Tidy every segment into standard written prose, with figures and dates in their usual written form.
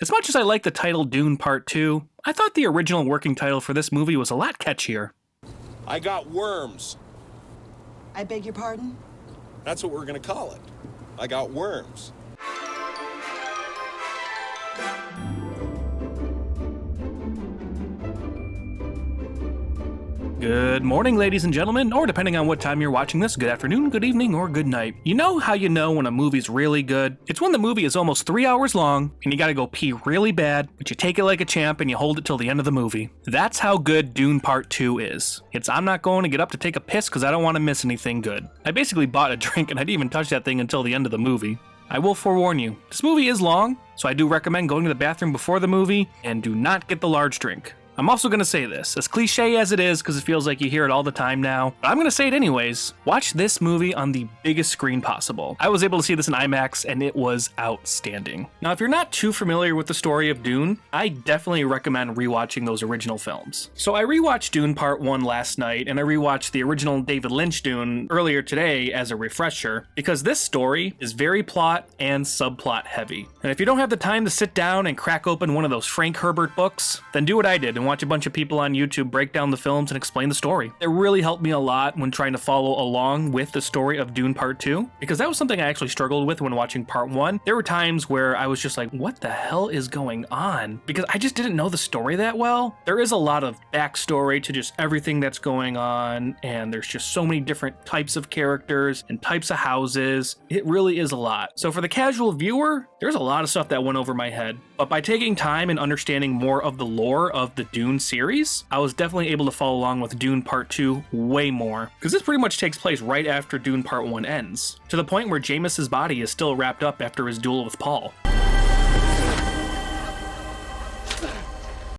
As much as I like the title Dune Part 2, I thought the original working title for this movie was a lot catchier. I got worms. I beg your pardon? That's what we're gonna call it. I got worms. Good morning, ladies and gentlemen, or depending on what time you're watching this, good afternoon, good evening, or good night. You know how you know when a movie's really good? It's when the movie is almost 3 hours long, and you gotta go pee really bad, but you take it like a champ and you hold it till the end of the movie. That's how good Dune Part 2 is. I'm not going to get up to take a piss because I don't want to miss anything good. I basically bought a drink and I didn't even touch that thing until the end of the movie. I will forewarn you, this movie is long, so I do recommend going to the bathroom before the movie, and do not get the large drink. I'm also going to say this, as cliche as it is because it feels like you hear it all the time now, but I'm going to say it anyways, watch this movie on the biggest screen possible. I was able to see this in IMAX and it was outstanding. Now if you're not too familiar with the story of Dune, I definitely recommend rewatching those original films. So I rewatched Dune Part 1 last night and I rewatched the original David Lynch Dune earlier today as a refresher, because this story is very plot and subplot heavy. And if you don't have the time to sit down and crack open one of those Frank Herbert books, then do what I did and watch a bunch of people on YouTube break down the films and explain the story. It really helped me a lot when trying to follow along with the story of Dune Part 2, because that was something I actually struggled with when watching Part 1. There were times where I was just like, what the hell is going on? Because I just didn't know the story that well. There is a lot of backstory to just everything that's going on, and there's just so many different types of characters and types of houses. It really is a lot. So for the casual viewer, there's a lot of stuff that went over my head. But by taking time and understanding more of the lore of the Dune series, I was definitely able to follow along with Dune Part 2 way more, because this pretty much takes place right after Dune Part 1 ends, to the point where Jameis's body is still wrapped up after his duel with Paul.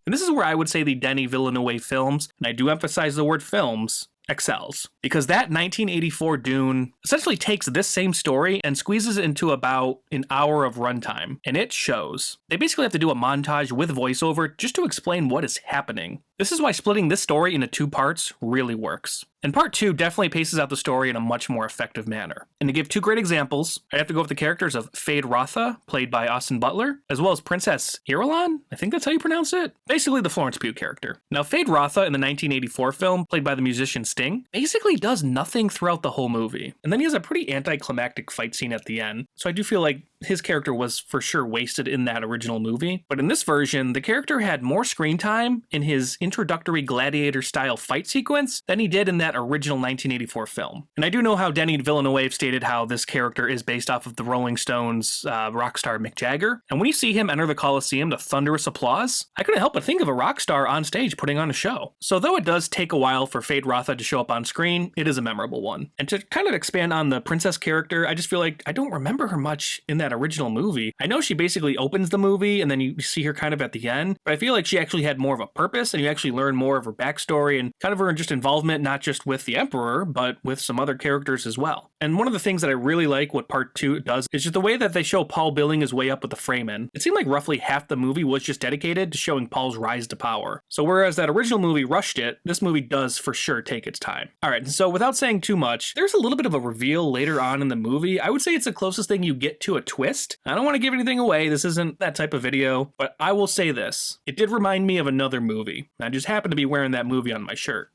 And this is where I would say the Denis Villeneuve films, and I do emphasize the word films, excels, because that 1984 Dune essentially takes this same story and squeezes it into about an hour of runtime, and it shows. They basically have to do a montage with voiceover just to explain what is happening. This is why splitting this story into 2 parts really works. And part 2 definitely paces out the story in a much more effective manner. And to give 2 great examples, I have to go with the characters of Fade Rotha, played by Austin Butler, as well as Princess Irulan, I think that's how you pronounce it? Basically the Florence Pugh character. Now Fade Rotha in the 1984 film, played by the musician Sting, basically does nothing throughout the whole movie. And then he has a pretty anticlimactic fight scene at the end, so I do feel like his character was for sure wasted in that original movie. But in this version, the character had more screen time in his introductory gladiator-style fight sequence than he did in that original 1984 film. And I do know how Denis Villeneuve stated how this character is based off of the Rolling Stones rock star Mick Jagger. And when you see him enter the Coliseum to thunderous applause, I couldn't help but think of a rock star on stage putting on a show. So though it does take a while for Fade Rotha to show up on screen, it is a memorable one. And to kind of expand on the princess character, I just feel like I don't remember her much in that original movie. I know she basically opens the movie and then you see her kind of at the end, but I feel like she actually had more of a purpose and you actually learn more of her backstory and kind of her just involvement, not just with the Emperor, but with some other characters as well. And one of the things that I really like what part 2 does is just the way that they show Paul building his way up with the Fremen. It seemed like roughly half the movie was just dedicated to showing Paul's rise to power. So whereas that original movie rushed it, this movie does for sure take its time. Alright, so without saying too much, there's a little bit of a reveal later on in the movie. I would say it's the closest thing you get to a twist. I don't want to give anything away, this isn't that type of video, but I will say this. It did remind me of another movie. I just happened to be wearing that movie on my shirt.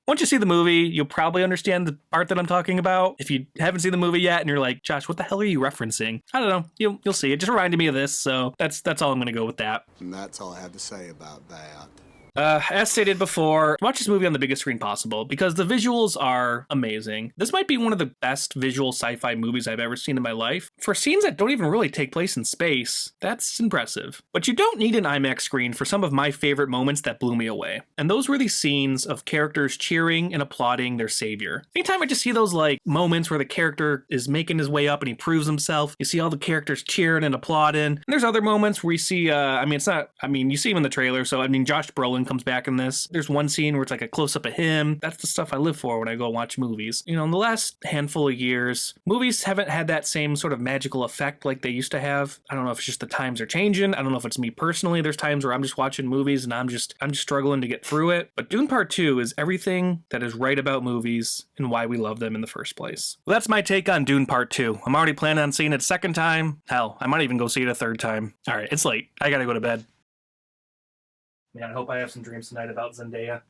Once you see the movie, you'll probably understand the part that I'm talking about. If you haven't seen the movie yet and you're like, Josh, what the hell are you referencing? I don't know. You'll see. It just reminded me of this, so that's all I'm going to go with that. And that's all I have to say about that. As stated before, watch this movie on the biggest screen possible because the visuals are amazing. This might be one of the best visual sci-fi movies I've ever seen in my life. For scenes that don't even really take place in space, that's impressive. But you don't need an IMAX screen for some of my favorite moments that blew me away. And those were these scenes of characters cheering and applauding their savior. Anytime I just see those like moments where the character is making his way up and he proves himself, you see all the characters cheering and applauding. And there's other moments where you see, you see him in the trailer, so Josh Brolin comes back in this. There's one scene where it's like a close-up of him. That's the stuff I live for when I go watch movies. You know, in the last handful of years, movies haven't had that same sort of magical effect like they used to have. I don't know if it's just the times are changing. I don't know if it's me personally. There's times where I'm just watching movies and I'm just struggling to get through it. But Dune Part 2 is everything that is right about movies and why we love them in the first place. Well, that's my take on Dune Part 2. I'm already planning on seeing it a second time. Hell, I might even go see it a third time. All right, it's late. I gotta go to bed. Man, I hope I have some dreams tonight about Zendaya.